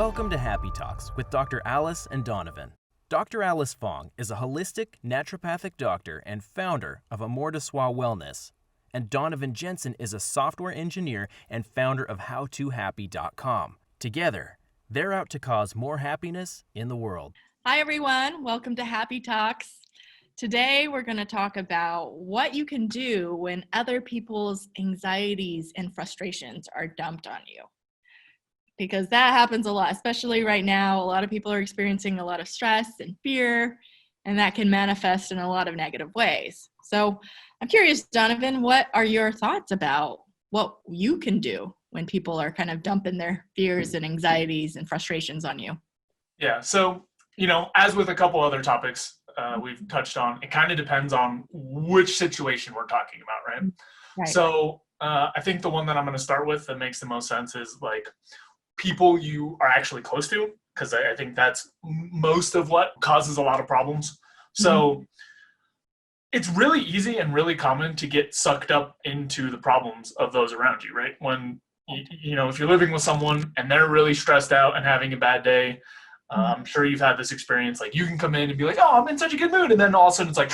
Welcome to Happy Talks with Dr. Alice and Donovan. Dr. Alice Fong is a holistic naturopathic doctor and founder of Amour de Soi Wellness, and Donovon Jenson is a software engineer and founder of HowToHappy.com. Together, they're out to cause more happiness in the world. Hi, everyone. Welcome to Happy Talks. Today, we're going to talk about what you can do when other people's anxieties and frustrations are dumped on you. Because that happens a lot, especially right now. A lot of people are experiencing a lot of stress and fear, and that can manifest in a lot of negative ways. So I'm curious, Donovan, what are your thoughts about what you can do when people are kind of dumping their fears and anxieties and frustrations on you? Yeah, so, as with a couple other topics we've touched on, it kind of depends on which situation we're talking about, right? So I think the one that I'm going to start with that makes the most sense is like people you are actually close to, because I think that's most of what causes a lot of problems. So it's really easy and really common to get sucked up into the problems of those around you, right? When, if you're living with someone and they're really stressed out and having a bad day, I'm sure you've had this experience, like you can come in and be like, oh, I'm in such a good mood. And then all of a sudden it's like,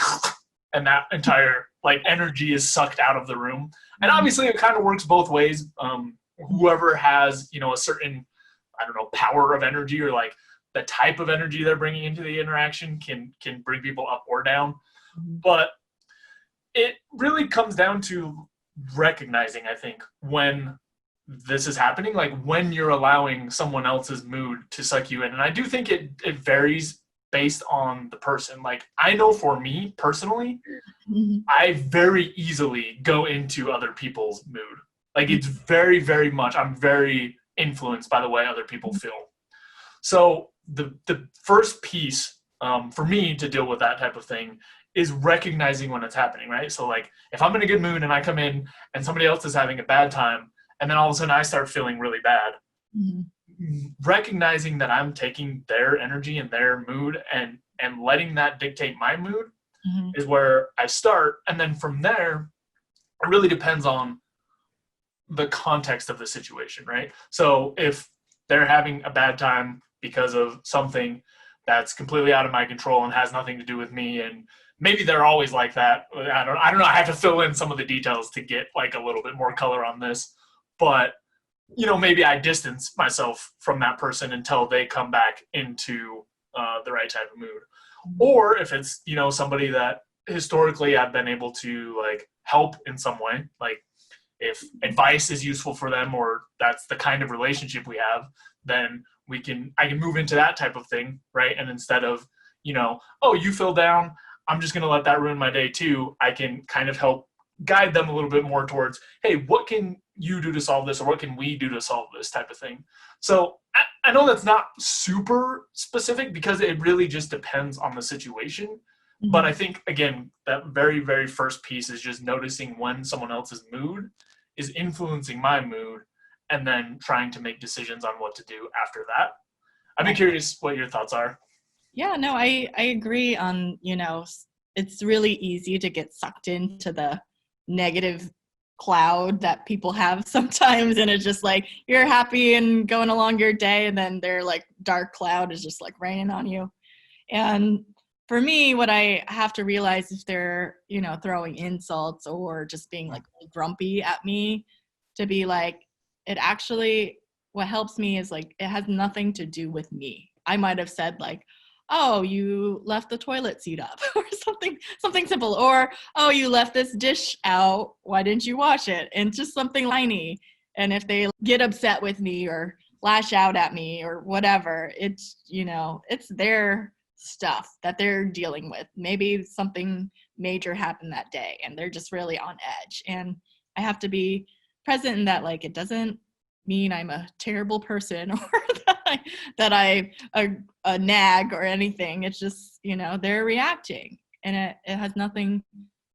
and that entire energy is sucked out of the room. And obviously it kind of works both ways. Whoever has, a certain, power of energy or like the type of energy they're bringing into the interaction can bring people up or down. But it really comes down to recognizing, I think, when this is happening, like when you're allowing someone else's mood to suck you in. And I do think it varies based on the person. Like I know for me personally, I very easily go into other people's mood. Like it's very, very much, I'm very influenced by the way other people feel. So the first piece for me to deal with that type of thing is recognizing when it's happening, right? So like if I'm in a good mood and I come in and somebody else is having a bad time and then all of a sudden I start feeling really bad, recognizing that I'm taking their energy and their mood and letting that dictate my mood is where I start. And then from there, it really depends on the context of the situation, right? So if they're having a bad time because of something that's completely out of my control and has nothing to do with me, and maybe they're always like that. I don't know. I have to fill in some of the details to get like a little bit more color on this, but maybe I distance myself from that person until they come back into the right type of mood. Or if it's, somebody that historically I've been able to like help in some way, like if advice is useful for them or that's the kind of relationship we have, then I can move into that type of thing, right? And instead of, oh, you feel down, I'm just going to let that ruin my day too. I can kind of help guide them a little bit more towards, hey, what can you do to solve this? Or what can we do to solve this type of thing? So I know that's not super specific because it really just depends on the situation. But I think, again, that very, very first piece is just noticing when someone else's mood is influencing my mood and then trying to make decisions on what to do after that. I'd be curious what your thoughts are. Yeah, no, I agree on, it's really easy to get sucked into the negative cloud that people have sometimes. And it's just like, you're happy and going along your day. And then their like dark cloud is just like raining on you. And for me, what I have to realize if they're, throwing insults or just being like grumpy at me, to be like, what helps me is like, it has nothing to do with me. I might have said like, oh, you left the toilet seat up or something simple. Or, oh, you left this dish out. Why didn't you wash it? And just something tiny. And if they get upset with me or lash out at me or whatever, it's, it's their stuff that they're dealing with. Maybe something major happened that day and they're just really on edge. And I have to be present in that, like, it doesn't mean I'm a terrible person or that I a nag or anything. It's just, they're reacting and it has nothing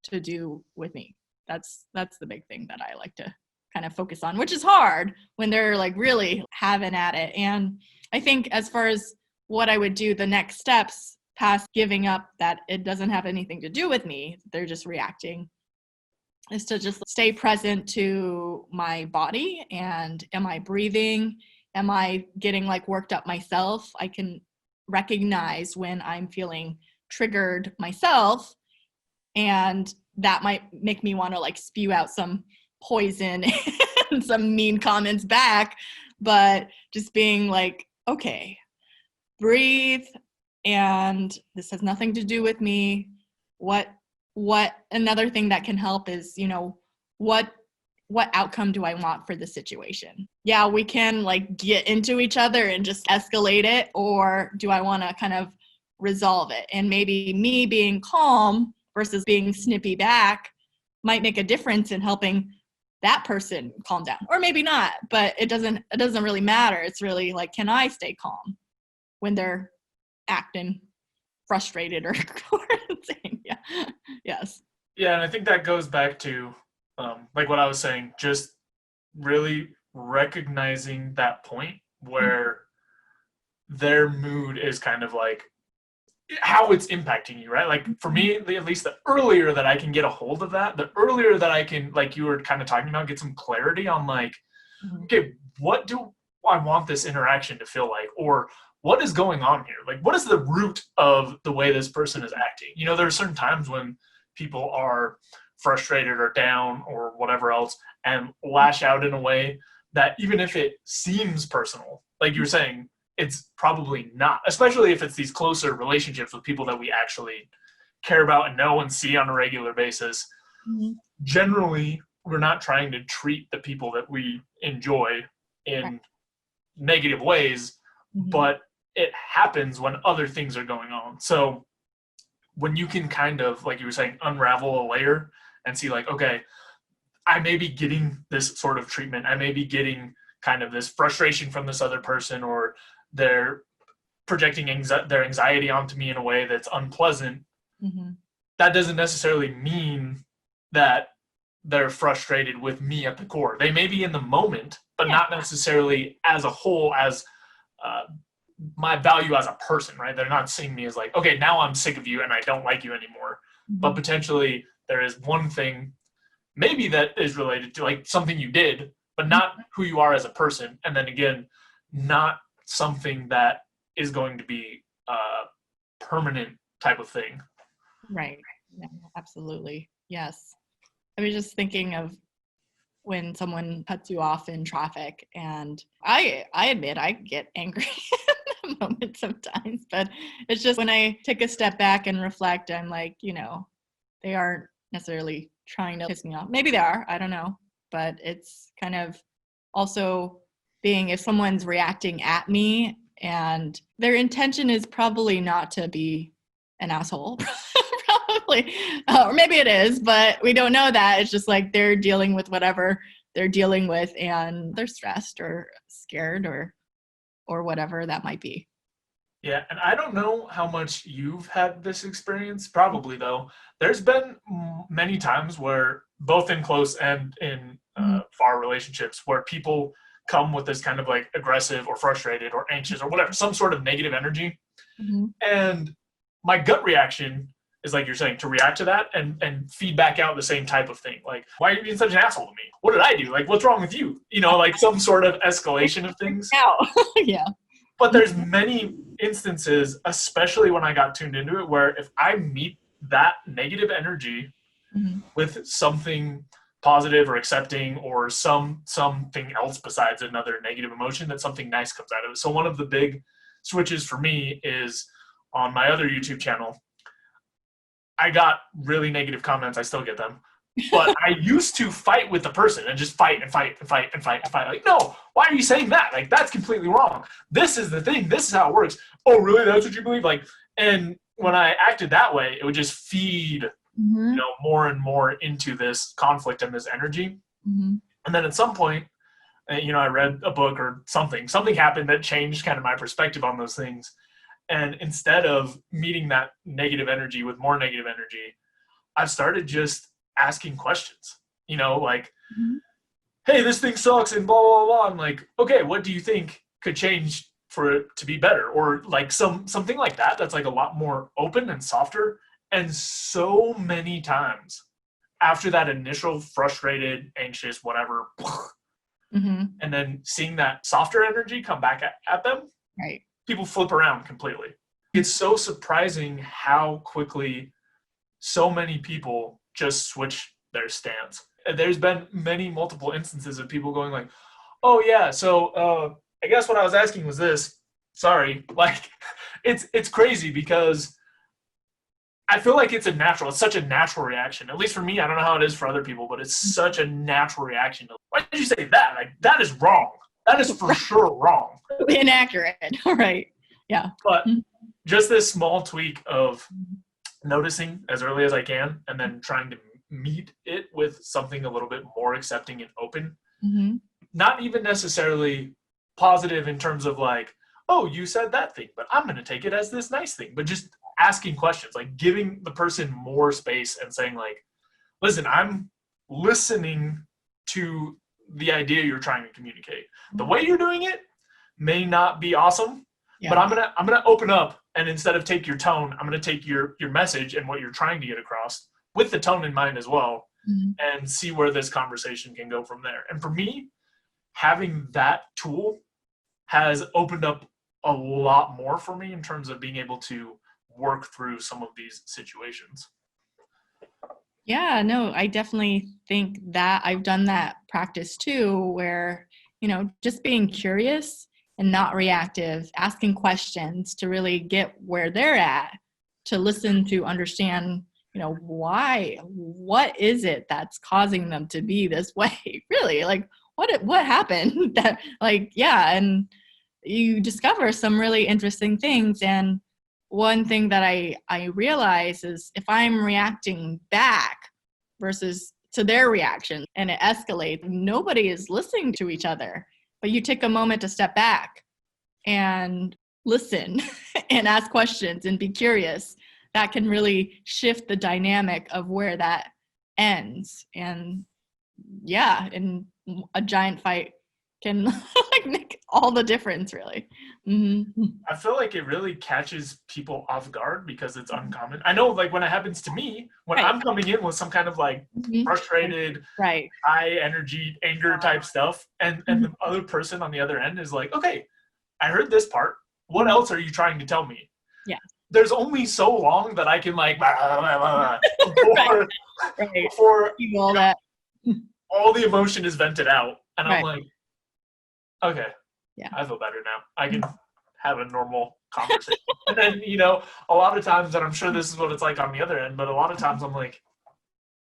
to do with me. That's the big thing that I like to kind of focus on, which is hard when they're like really having at it. And I think as far as what I would do, the next steps past giving up that it doesn't have anything to do with me, they're just reacting, is to just stay present to my body and am I breathing? am I getting like worked up myself? I can recognize when I'm feeling triggered myself, and that might make me want to like spew out some poison and some mean comments back. But just being like, okay, breathe, and this has nothing to do with me. What another thing that can help is, you know, what outcome do I want for the situation? Yeah, we can like get into each other and just escalate it, or do I want to kind of resolve it? And maybe me being calm versus being snippy back might make a difference in helping that person calm down, or maybe not, but it doesn't really matter. It's really like, can I stay calm when they're acting frustrated or saying, yeah, yes. Yeah, and I think that goes back to like what I was saying, just really recognizing that point where their mood is kind of like how it's impacting you, right? Like for me, at least the earlier that I can get a hold of that, the earlier that I can, like you were kind of talking about, get some clarity on like, okay, what do I want this interaction to feel like? Or what is going on here? Like, what is the root of the way this person is acting? You know, there are certain times when people are frustrated or down or whatever else and lash out in a way that even if it seems personal, like you were saying, it's probably not, especially if it's these closer relationships with people that we actually care about and know and see on a regular basis. Generally, we're not trying to treat the people that we enjoy in negative ways, but it happens when other things are going on. So when you can kind of, like you were saying, unravel a layer and see like, okay, I may be getting this sort of treatment. I may be getting kind of this frustration from this other person, or they're projecting their anxiety onto me in a way that's unpleasant. That doesn't necessarily mean that they're frustrated with me at the core. They may be in the moment, but not necessarily as a whole, as my value as a person, right? They're not seeing me as like, okay, now I'm sick of you and I don't like you anymore. But potentially there is one thing maybe that is related to like something you did, but not who you are as a person. And then again, not something that is going to be a permanent type of thing. Right. Yeah, absolutely. Yes. I was just thinking of when someone cuts you off in traffic, and I admit I get angry in the moment sometimes, but it's just when I take a step back and reflect, I'm like, you know, they aren't necessarily trying to piss me off. Maybe they are, I don't know, but it's kind of also being, if someone's reacting at me and their intention is probably not to be an asshole, probably, or maybe it is, but we don't know that. It's just like they're dealing with whatever they're dealing with, and they're stressed or scared or whatever that might be. Yeah, and I don't know how much you've had this experience, probably though. There's been many times where, both in close and in far relationships, where people come with this kind of like aggressive or frustrated or anxious or whatever, some sort of negative energy. And my gut reaction is, like you're saying, to react to that and feed back out the same type of thing. Like, why are you being such an asshole to me? What did I do? Like, what's wrong with you? You know, like some sort of escalation of things. Yeah. But there's many instances, especially when I got tuned into it, where if I meet that negative energy with something positive or accepting or something else besides another negative emotion, that something nice comes out of it. So one of the big switches for me is on my other YouTube channel. I got really negative comments. I still get them. But I used to fight with the person and just fight and fight and fight and fight and fight. Like, no, why are you saying that? Like, that's completely wrong. This is the thing. This is how it works. Oh, really? That's what you believe? Like, and when I acted that way, it would just feed, you know, more and more into this conflict and this energy. And then at some point, you know, I read a book or something happened that changed kind of my perspective on those things. And instead of meeting that negative energy with more negative energy, I've started just asking questions, you know, like, hey, this thing sucks and blah, blah, blah. I'm like, okay, what do you think could change for it to be better? Or like something like that, that's like a lot more open and softer. And so many times after that initial frustrated, anxious, whatever, and then seeing that softer energy come back at them, Right. people flip around completely. It's so surprising how quickly so many people just switch their stance. There's been multiple instances of people going like, oh yeah, so I guess what I was asking was this. Sorry. Like, it's crazy because I feel like it's such a natural reaction. At least for me, I don't know how it is for other people, but it's such a natural reaction. Why did you say that? Like, that is wrong. That is for sure wrong. Inaccurate. Right. Yeah. But just this small tweak of noticing as early as I can and then trying to meet it with something a little bit more accepting and open. Not even necessarily positive in terms of like, oh, you said that thing, but I'm going to take it as this nice thing. But just asking questions, like giving the person more space and saying like, listen, I'm listening to the idea you're trying to communicate. The way you're doing it may not be awesome, but I'm gonna open up, and instead of take your tone, I'm gonna take your message and what you're trying to get across with the tone in mind as well, and see where this conversation can go from there. And for me, having that tool has opened up a lot more for me in terms of being able to work through some of these situations. Yeah, no, I definitely think that I've done that practice too, where, just being curious and not reactive, asking questions to really get where they're at, to listen, to understand, why, what is it that's causing them to be this way? Really, like, what happened? That, like, yeah, and you discover some really interesting things. And one thing that I realize is if I'm reacting back versus to their reaction and it escalates, nobody is listening to each other. But you take a moment to step back and listen and ask questions and be curious. That can really shift the dynamic of where that ends. And yeah, and a giant fight can like make all the difference, really. I feel like it really catches people off guard because it's uncommon. I know, like, when it happens to me, when I'm coming in with some kind of like frustrated, high energy, anger type stuff, and the other person on the other end is like, okay, I heard this part. What else are you trying to tell me? Yeah. There's only so long that I can like before all that. All the emotion is vented out, and I'm like, okay, yeah, I feel better now. I can have a normal conversation. And then, a lot of times, and I'm sure this is what it's like on the other end, but a lot of times I'm like,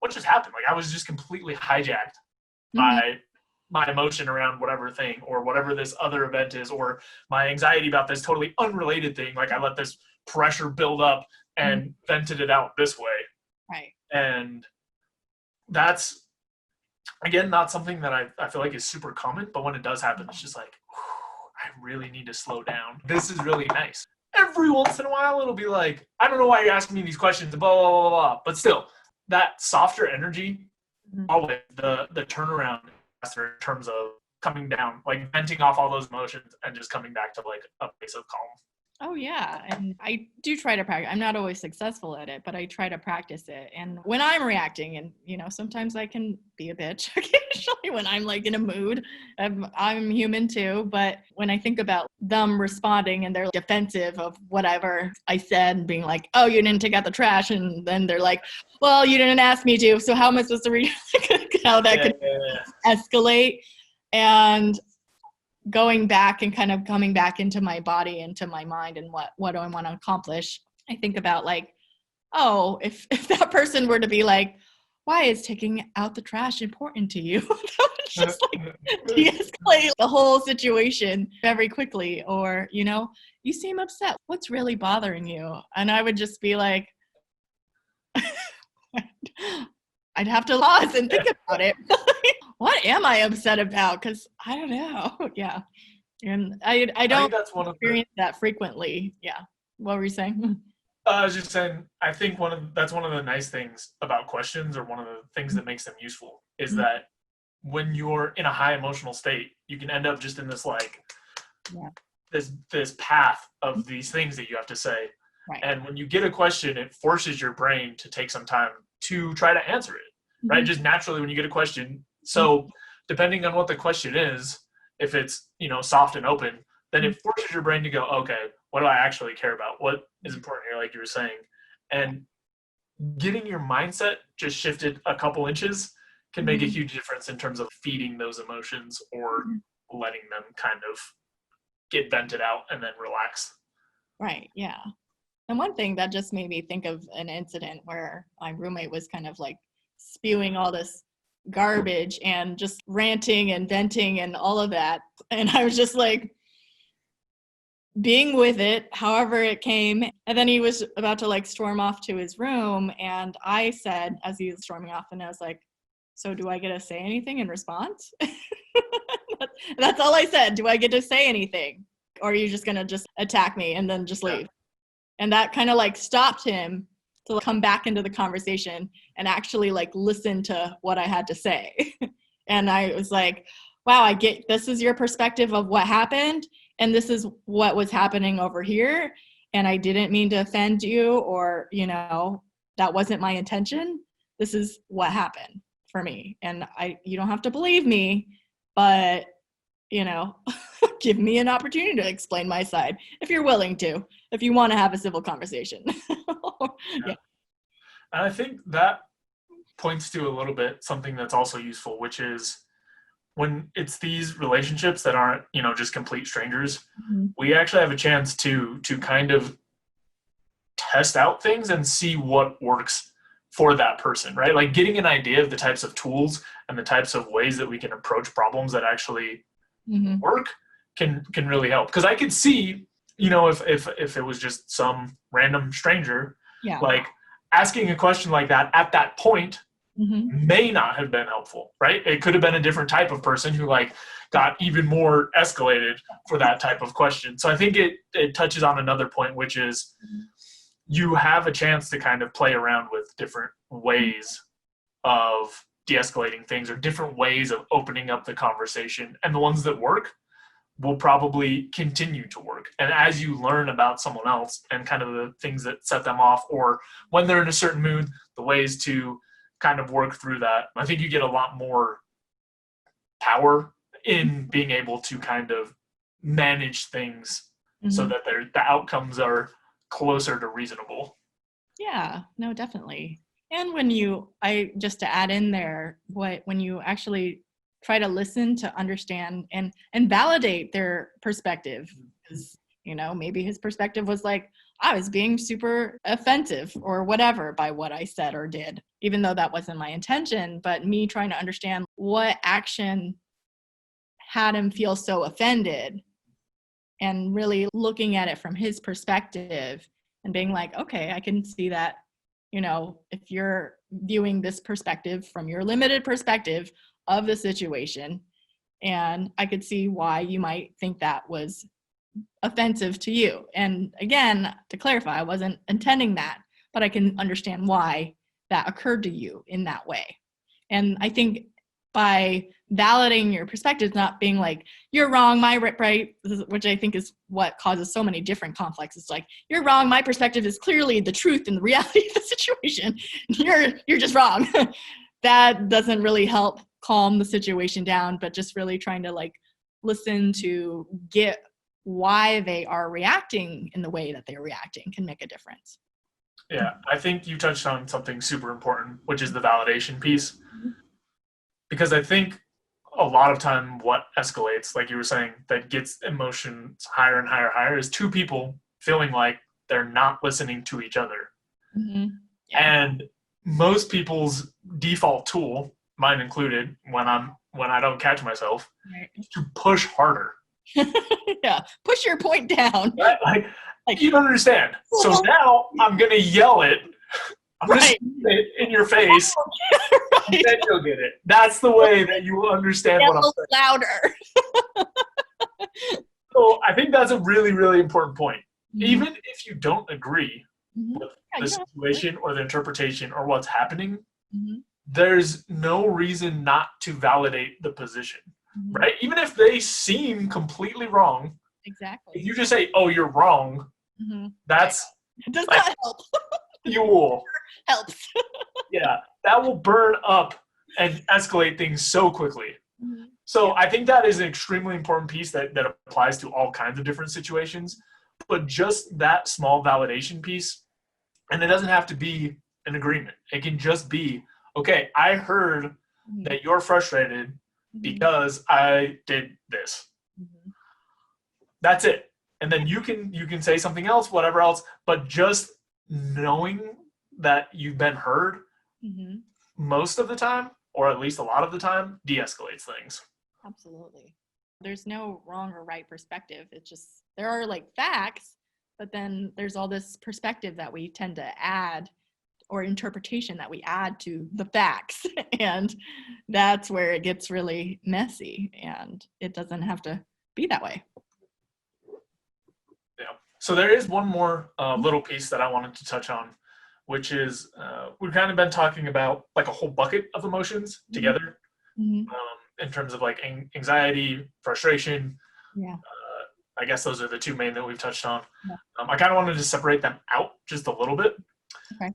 what just happened? Like, I was just completely hijacked by my emotion around whatever thing or whatever this other event is, or my anxiety about this totally unrelated thing. Like, I let this pressure build up and vented it out this way. Right. And that's, again, not something that I feel like is super common, but when it does happen, it's just like, I really need to slow down. This is really nice. Every once in a while, it'll be like, I don't know why you're asking me these questions, blah, blah, blah, blah. But still, that softer energy, always the turnaround faster in terms of coming down, like venting off all those emotions and just coming back to like a place of calm. Oh, yeah. And I do try to practice. I'm not always successful at it, but I try to practice it. And when I'm reacting, and, sometimes I can be a bitch occasionally when I'm like in a mood. I'm human too. But when I think about them responding and they're defensive of whatever I said and being like, oh, you didn't take out the trash. And then they're like, well, you didn't ask me to. So how am I supposed to read how that could escalate? And going back and kind of coming back into my body, into my mind, and what do I want to accomplish? I think about like, oh, if that person were to be like, why is taking out the trash important to you? That would just like de-escalate the whole situation very quickly. Or, you seem upset. What's really bothering you? And I would just be like, I'd have to pause and think about it. What am I upset about? Because I don't know. Yeah. And I don't experience that frequently. Yeah. What were you saying? I was just saying, I think that's one of the nice things about questions, or one of the things that makes them useful, is that when you're in a high emotional state, you can end up just in this like this path of these things that you have to say. Right. And when you get a question, it forces your brain to take some time to try to answer it. Right. Just naturally when you get a question. So depending on what the question is, if it's, soft and open, then it forces your brain to go, okay, what do I actually care about? What is important here, like you were saying? And getting your mindset just shifted a couple inches can make a huge difference in terms of feeding those emotions or letting them kind of get vented out and then relax. Right. Yeah. And one thing that just made me think of an incident where my roommate was kind of like spewing all this garbage and just ranting and venting and all of that. And I was just like being with it, however it came. And then he was about to like storm off to his room. And I said, as he was storming off, and I was like, so do I get to say anything in response? That's all I said. Do I get to say anything? Or are you just going to just attack me and then just leave? And that kind of like stopped him to come back into the conversation and actually like listen to what I had to say. And I was like, wow, I get, this is your perspective of what happened. And this is what was happening over here. And I didn't mean to offend you, or, that wasn't my intention. This is what happened for me. And you don't have to believe me, but give me an opportunity to explain my side if you're willing to, if you want to have a civil conversation. Yeah. And I think that points to a little bit something that's also useful, which is when it's these relationships that aren't, just complete strangers, we actually have a chance to kind of test out things and see what works for that person, right? Like getting an idea of the types of tools and the types of ways that we can approach problems that actually work can really help. Because I could see, if it was just some random stranger, like asking a question like that at that point may not have been helpful, right? It could have been a different type of person who like got even more escalated for that type of question. So I think it touches on another point, which is you have a chance to kind of play around with different ways of de-escalating things or different ways of opening up the conversation. And the ones that work will probably continue to work. And as you learn about someone else and kind of the things that set them off, or when they're in a certain mood, the ways to kind of work through that, I think you get a lot more power in being able to kind of manage things so that the outcomes are closer to reasonable. Yeah, no, definitely. And just to add in there, when you actually try to listen to understand and validate their perspective, because, maybe his perspective was like, I was being super offensive or whatever by what I said or did, even though that wasn't my intention, but me trying to understand what action had him feel so offended and really looking at it from his perspective and being like, okay, I can see that, if you're viewing this perspective from your limited perspective of the situation, and I could see why you might think that was offensive to you. And again, to clarify, I wasn't intending that, but I can understand why that occurred to you in that way. And I think by validating your perspective, not being like, you're wrong, my right, which I think is what causes so many different conflicts. It's like, you're wrong, my perspective is clearly the truth and the reality of the situation. You're just wrong. That doesn't really help calm the situation down, but just really trying to like listen to get why they are reacting in the way that they're reacting can make a difference. Yeah, I think you touched on something super important, which is the validation piece. Because I think a lot of time what escalates, like you were saying, that gets emotions higher and higher is two people feeling like they're not listening to each other. Yeah. And most people's default tool, mine included, when I don't catch myself, is to push harder. Yeah, push your point down. Right? Like you don't understand. So now I'm gonna yell it. I'm gonna scream it in your face. And then you'll get it. That's the way that you will understand what I'm saying. Louder. So I think that's a really, really important point. Even if you don't agree with the situation or the interpretation or what's happening, there's no reason not to validate the position, right? Even if they seem completely wrong. Exactly. If you just say, "Oh, you're wrong," that's does not help. Fuel helps. Yeah, that will burn up and escalate things so quickly. So I think that is an extremely important piece that applies to all kinds of different situations. But just that small validation piece, and it doesn't have to be an agreement. It can just be, okay, I heard that you're frustrated because I did this. That's it. And then you can say something else, whatever else, but just knowing that you've been heard most of the time, or at least a lot of the time, de-escalates things. Absolutely. There's no wrong or right perspective. It's just, there are like facts, but then there's all this perspective that we tend to add, or interpretation that we add to the facts. And that's where it gets really messy, and it doesn't have to be that way. Yeah. So there is one more little piece that I wanted to touch on, which is we've kind of been talking about like a whole bucket of emotions together, in terms of like anxiety, frustration. Yeah. I guess those are the two main that we've touched on. Yeah. I kind of wanted to separate them out just a little bit. Okay.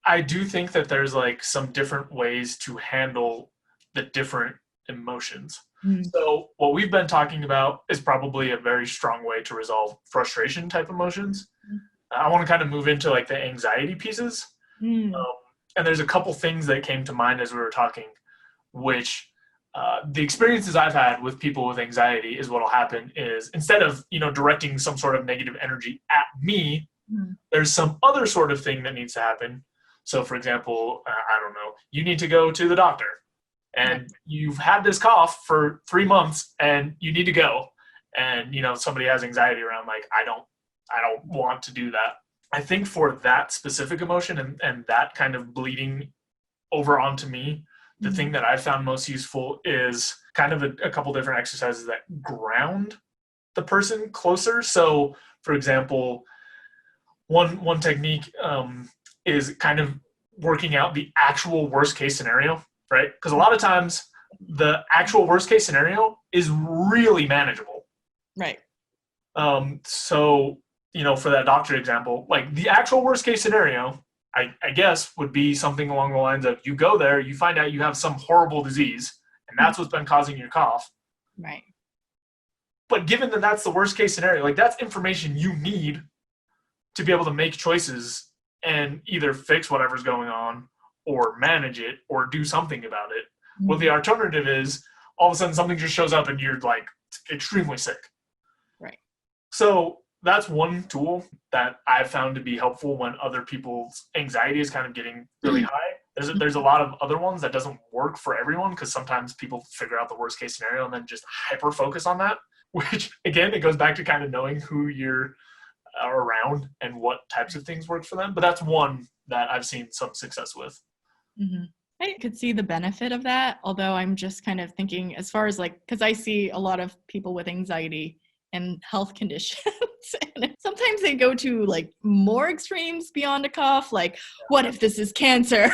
I do think that there's like some different ways to handle the different emotions. So what we've been talking about is probably a very strong way to resolve frustration type emotions. I want to kind of move into like the anxiety pieces. And there's a couple things that came to mind as we were talking, which the experiences I've had with people with anxiety is what'll happen is, instead of, directing some sort of negative energy at me, there's some other sort of thing that needs to happen. So for example, I don't know, you need to go to the doctor and you've had this cough for 3 months and you need to go. And, somebody has anxiety around, like, I don't want to do that. I think for that specific emotion and that kind of bleeding over onto me, the thing that I found most useful is kind of a couple different exercises that ground the person closer. So for example, one technique is kind of working out the actual worst case scenario, right? Because a lot of times the actual worst case scenario is really manageable. Right. So, for that doctor example, like the actual worst case scenario, I guess would be something along the lines of, you go there, you find out you have some horrible disease, and that's what's been causing your cough. Right. But given that that's the worst case scenario, like that's information you need to be able to make choices and either fix whatever's going on or manage it or do something about it. Well, the alternative is all of a sudden something just shows up and you're like extremely sick. Right. So that's one tool that I've found to be helpful when other people's anxiety is kind of getting really high. There's a lot of other ones that doesn't work for everyone, because sometimes people figure out the worst case scenario and then just hyper focus on that, which again, it goes back to kind of knowing who you're around and what types of things work for them. But that's one that I've seen some success with. I could see the benefit of that, although I'm just kind of thinking as far as like, because I see a lot of people with anxiety and health conditions. And sometimes they go to like more extremes beyond a cough. Like, what if this is cancer?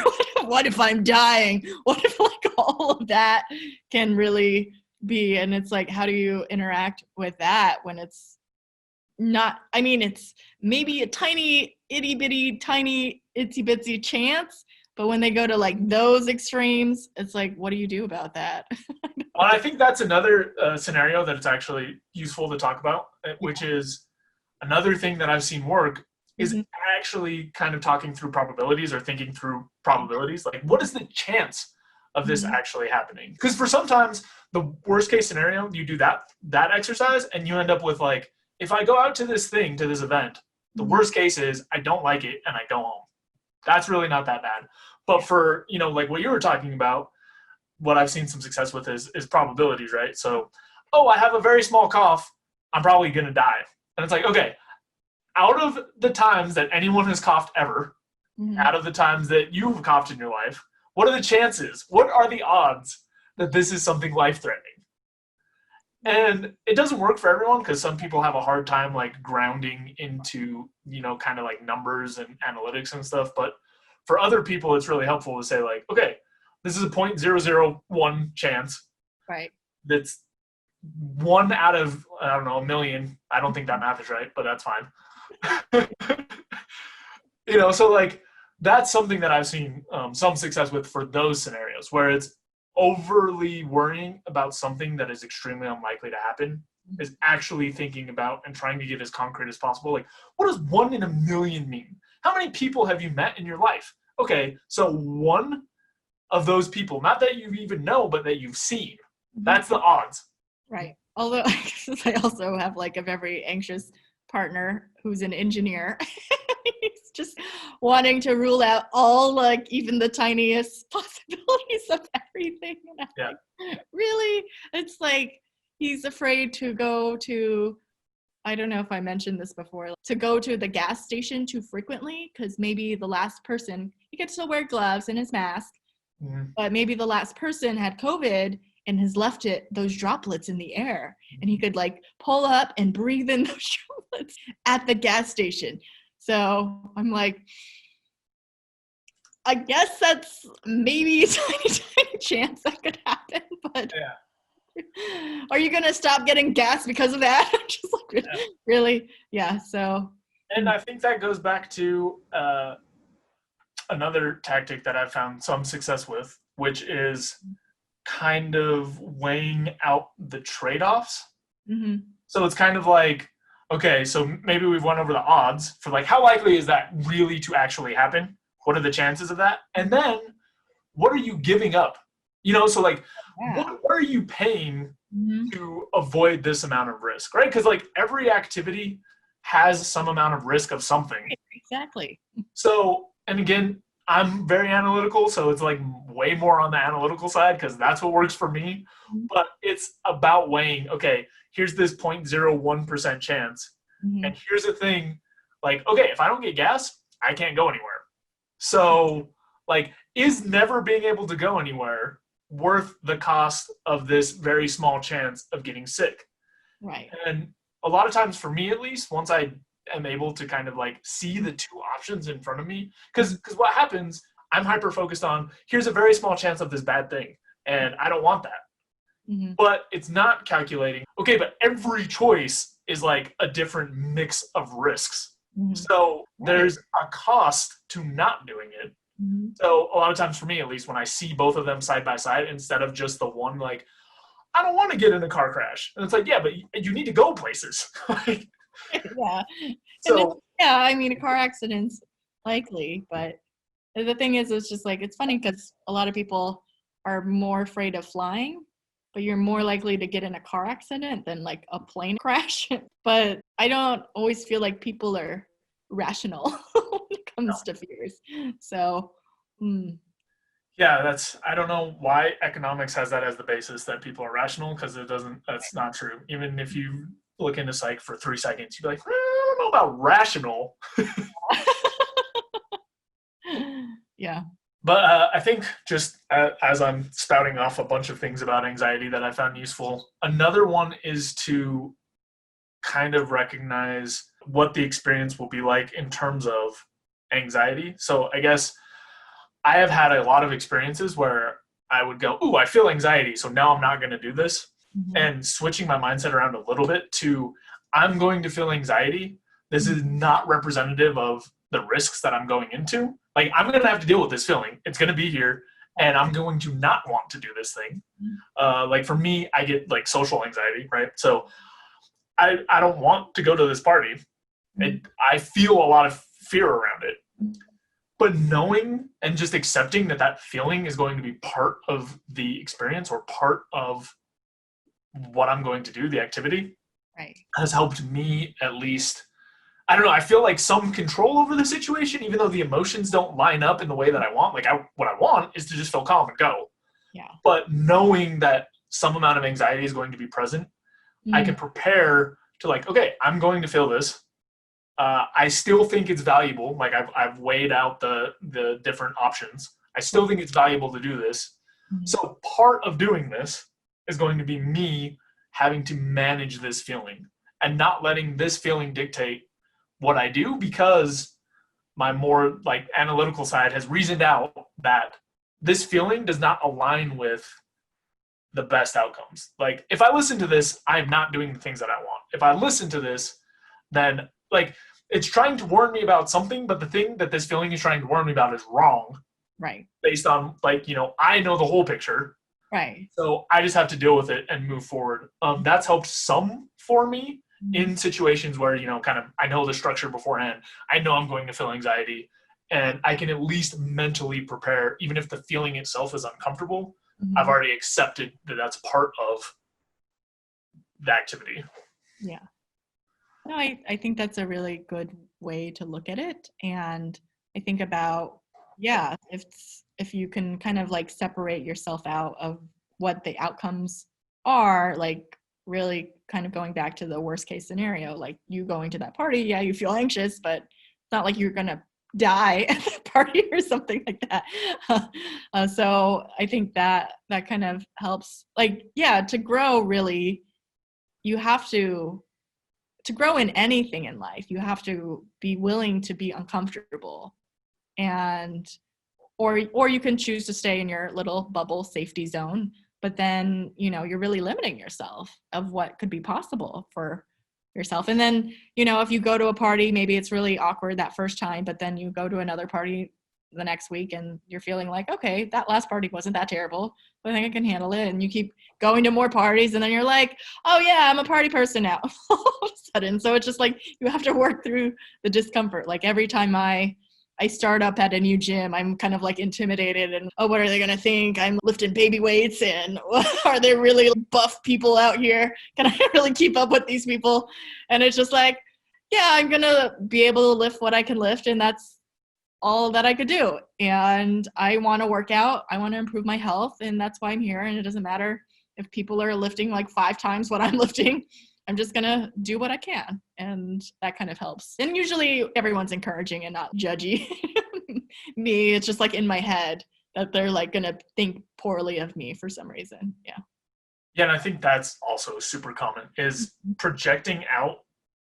What if I'm dying? What if like all of that can really be? And it's like, how do you interact with that when it's not, I mean, it's maybe a tiny itty bitty, tiny itsy bitsy chance. But when they go to like those extremes, it's like, what do you do about that? Well, I think that's another scenario that it's actually useful to talk about, which is another thing that I've seen work is actually kind of talking through probabilities or thinking through probabilities. Like, what is the chance of this actually happening? Because for sometimes the worst case scenario, you do that exercise and you end up with like, if I go out to this thing, to this event, the worst case is I don't like it and I go home. That's really not that bad. But for, like what you were talking about, what I've seen some success with is probabilities, right? So, I have a very small cough, I'm probably going to die. And it's like, okay, out of the times that anyone has coughed ever, out of the times that you've coughed in your life, what are the chances? What are the odds that this is something life-threatening? And it doesn't work for everyone, because some people have a hard time like grounding into, kind of like numbers and analytics and stuff. But for other people, it's really helpful to say like, okay, this is a 0.001 chance. Right. That's 1 out of, I don't know, a million. I don't think that math is right, but that's fine. So like that's something that I've seen some success with for those scenarios where it's, overly worrying about something that is extremely unlikely to happen is actually thinking about and trying to get as concrete as possible. Like, what does 1 in a million mean? How many people have you met in your life? Okay, so one of those people, not that you even know, but that you've seen. That's the odds. Right. Although I also have like a very anxious partner who's an engineer. He's just wanting to rule out all, like, even the tiniest possibilities of everything. And I'm like, really? It's like he's afraid to go to, I don't know if I mentioned this before, to go to the gas station too frequently because maybe the last person, he could still wear gloves and his mask, but maybe the last person had COVID and has left those droplets in the air, and he could like pull up and breathe in those droplets at the gas station. So I'm like, I guess that's maybe a tiny chance that could happen, but are you going to stop getting gas because of that? I'm just like, really? Yeah. So. And I think that goes back to another tactic that I've found some success with, which is kind of weighing out the trade-offs. So it's kind of like, okay, so maybe we've went over the odds for like, how likely is that really to actually happen? What are the chances of that? And then what are you giving up? You know, so like, what are you paying to avoid this amount of risk, right? Because like every activity has some amount of risk of something. Exactly. So, and again, I'm very analytical, so it's like way more on the analytical side because that's what works for me. But it's about weighing, okay, here's this 0.01% chance. And here's the thing, like, okay, if I don't get gas, I can't go anywhere. So like, is never being able to go anywhere worth the cost of this very small chance of getting sick? Right. And a lot of times for me, at least, once I am able to kind of like see the two options in front of me, because what happens, I'm hyper focused on, here's a very small chance of this bad thing, and I don't want that. But it's not calculating, okay, but every choice is like a different mix of risks. So there's a cost to not doing it. So a lot of times for me, at least, when I see both of them side by side, instead of just the one, like, I don't want to get in a car crash. And it's like, yeah, but you need to go places. Yeah. So I mean, a car accident's likely, but the thing is, it's just like, it's funny because a lot of people are more afraid of flying, but you're more likely to get in a car accident than like a plane crash. But I don't always feel like people are rational when it comes to fears. So, yeah, I don't know why economics has that as the basis that people are rational, because that's not true. Even if you look into psych for 3 seconds, you'd be like, I don't know about rational. Yeah. But I think just as I'm spouting off a bunch of things about anxiety that I found useful, another one is to kind of recognize what the experience will be like in terms of anxiety. So I guess I have had a lot of experiences where I would go, ooh, I feel anxiety, so now I'm not going to do this. And switching my mindset around a little bit to, I'm going to feel anxiety. This is not representative of the risks that I'm going into. Like, I'm going to have to deal with this feeling. It's going to be here, and I'm going to not want to do this thing. Like for me, I get like social anxiety, right? So I don't want to go to this party. I feel a lot of fear around it. But knowing and just accepting that feeling is going to be part of the experience or part of what I'm going to do, the activity, has helped me at least. I don't know, I feel like some control over the situation, even though the emotions don't line up in the way that I want. Like, what I want is to just feel calm and go. Yeah. But knowing that some amount of anxiety is going to be present, I can prepare to like, okay, I'm going to feel this. I still think it's valuable. Like, I've weighed out the different options. I still think it's valuable to do this. So part of doing this is going to be me having to manage this feeling and not letting this feeling dictate what I do, because my more like analytical side has reasoned out that this feeling does not align with the best outcomes. Like, if I listen to this, I'm not doing the things that I want. If I listen to this, then like, it's trying to warn me about something, but the thing that this feeling is trying to warn me about is wrong. Right. Based on like, I know the whole picture. Right. So I just have to deal with it and move forward. That's helped some for me in situations where, kind of, I know the structure beforehand. I know I'm going to feel anxiety, and I can at least mentally prepare, even if the feeling itself is uncomfortable. I've already accepted that that's part of the activity. Yeah. No, I think that's a really good way to look at it. And I think about, if you can kind of like separate yourself out of what the outcomes are, like really kind of going back to the worst case scenario, like you going to that party, you feel anxious, but it's not like you're going to die at the party or something like that. So I think that kind of helps, like, to grow really, you have to grow in anything in life, you have to be willing to be uncomfortable, and or you can choose to stay in your little bubble safety zone, but then you're really limiting yourself of what could be possible for yourself. And then if you go to a party, maybe it's really awkward that first time, but then you go to another party the next week and you're feeling like, okay, that last party wasn't that terrible, but I think I can handle it. And you keep going to more parties, and then you're like, oh yeah, I'm a party person now all of a sudden. So it's just like you have to work through the discomfort. Like every time I start up at a new gym, I'm kind of like intimidated and, oh, what are they going to think? I'm lifting baby weights, and are there really buff people out here? Can I really keep up with these people? And it's just like, I'm going to be able to lift what I can lift, and that's all that I could do. And I want to work out. I want to improve my health, and that's why I'm here. And it doesn't matter if people are lifting like 5 times what I'm lifting. I'm just going to do what I can. And that kind of helps. And usually everyone's encouraging and not judgy me. It's just like in my head that they're like going to think poorly of me for some reason. Yeah. Yeah. And I think that's also super common, is projecting out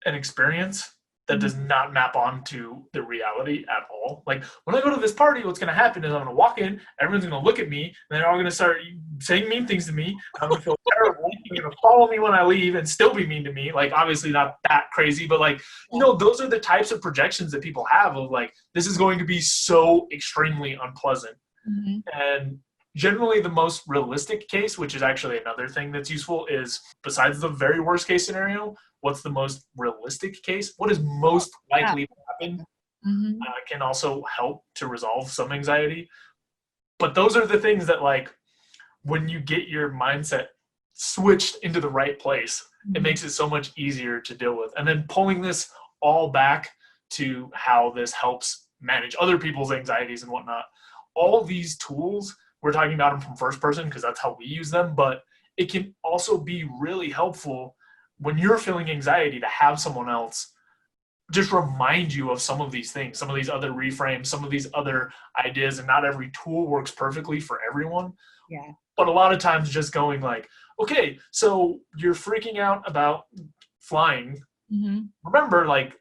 an experience that does not map onto the reality at all. Like when I go to this party, what's going to happen is I'm going to walk in, everyone's going to look at me, and they're all going to start saying mean things to me. I'm going to feel terrible. They're going to follow me when I leave and still be mean to me. Like obviously not that crazy, but like, those are the types of projections that people have of like, this is going to be so extremely unpleasant. And generally the most realistic case, which is actually another thing that's useful, is besides the very worst case scenario, what's the most realistic case? What is most likely to happen can also help to resolve some anxiety. But those are the things that, like, when you get your mindset switched into the right place, it makes it so much easier to deal with. And then pulling this all back to how this helps manage other people's anxieties and whatnot. All these tools, we're talking about them from first person because that's how we use them, but it can also be really helpful when you're feeling anxiety to have someone else just remind you of some of these things, some of these other reframes, some of these other ideas. And not every tool works perfectly for everyone. Yeah. But a lot of times just going like, okay, so you're freaking out about flying. Remember, like,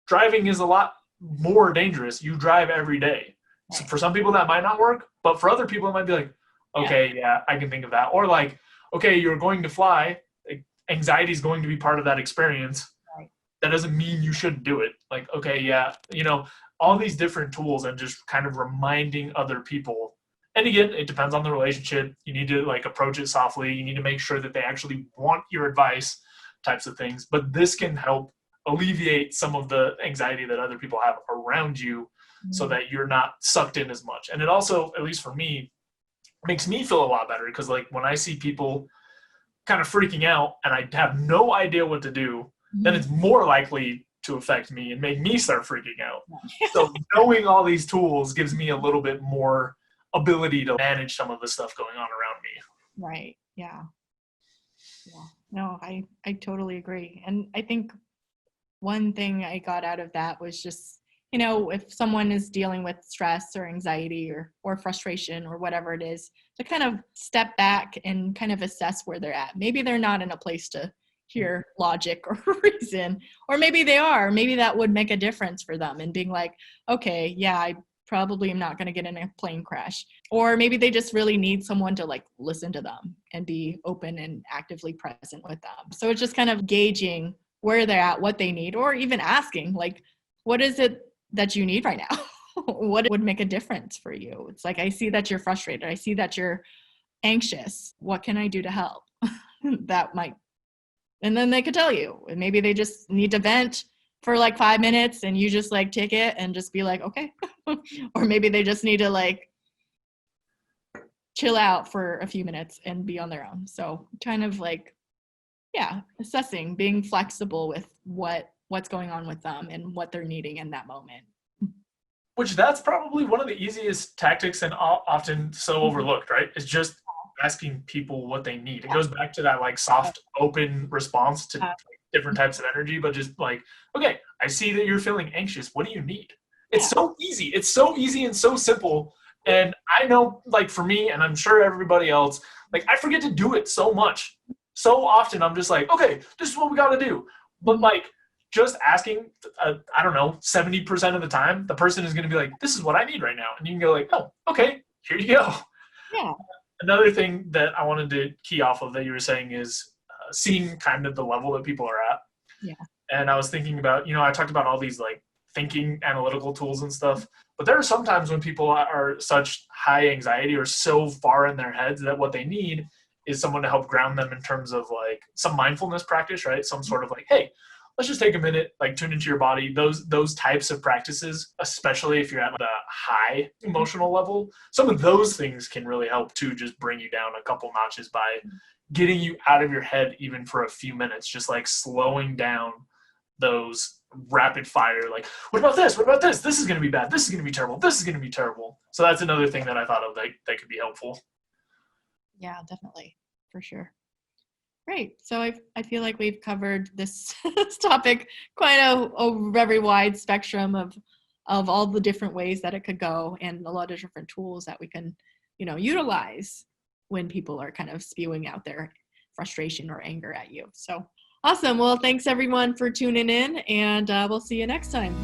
driving is a lot more dangerous. You drive every day. So for some people that might not work, but for other people it might be like, okay, I can think of that. Or like, okay, you're going to fly. Anxiety is going to be part of that experience. That doesn't mean you shouldn't do it. Like, okay, all these different tools, and just kind of reminding other people. And again, it depends on the relationship. You need to like approach it softly. You need to make sure that they actually want your advice, types of things. But this can help alleviate some of the anxiety that other people have around you, so that you're not sucked in as much. And it also, at least for me, makes me feel a lot better, because like when I see people kind of freaking out and I have no idea what to do, then it's more likely to affect me and make me start freaking out. So knowing all these tools gives me a little bit more ability to manage some of the stuff going on around me. Right. Yeah. No, I totally agree. And I think one thing I got out of that was just, if someone is dealing with stress or anxiety or frustration or whatever it is, to kind of step back and kind of assess where they're at. Maybe they're not in a place to hear logic or reason, or maybe they are. Maybe that would make a difference for them, and being like, okay, I probably am not going to get in a plane crash. Or maybe they just really need someone to like listen to them and be open and actively present with them. So it's just kind of gauging where they're at, what they need, or even asking like, what is it that you need right now? What would make a difference for you? It's like, I see that you're frustrated. I see that you're anxious. What can I do to help? That might, and then they could tell you. And maybe they just need to vent for like 5 minutes and you just like take it and just be like, okay. Or maybe they just need to like chill out for a few minutes and be on their own. So kind of like, yeah, assessing, being flexible with what's going on with them and what they're needing in that moment. Which that's probably one of the easiest tactics and often so overlooked, right? Is just asking people what they need. It goes back to that like soft, open response to like, different types of energy, but just like, okay, I see that you're feeling anxious. What do you need? It's so easy. It's so easy and so simple. And I know, like for me, and I'm sure everybody else, like I forget to do it so much. So often I'm just like, okay, this is what we got to do. But like just asking, I don't know, 70% of the time, the person is going to be like, this is what I need right now. And you can go like, oh, okay, here you go. Yeah. Another thing that I wanted to key off of that you were saying is seeing kind of the level that people are at. Yeah. And I was thinking about, I talked about all these like thinking analytical tools and stuff, but there are some times when people are such high anxiety or so far in their heads that what they need is someone to help ground them in terms of like some mindfulness practice, right? Some sort of like, hey, let's just take a minute, like tune into your body. Those types of practices, especially if you're at a high emotional level, some of those things can really help to just bring you down a couple notches by getting you out of your head even for a few minutes, just like slowing down those rapid fire, like, what about this? What about this? This is going to be bad. This is going to be terrible. This is going to be terrible. So that's another thing that I thought of that could be helpful. Yeah, definitely. For sure. Great. So I feel like we've covered this topic quite a very wide spectrum of all the different ways that it could go and a lot of different tools that we can, utilize when people are kind of spewing out their frustration or anger at you. So awesome. Well, thanks everyone for tuning in and we'll see you next time.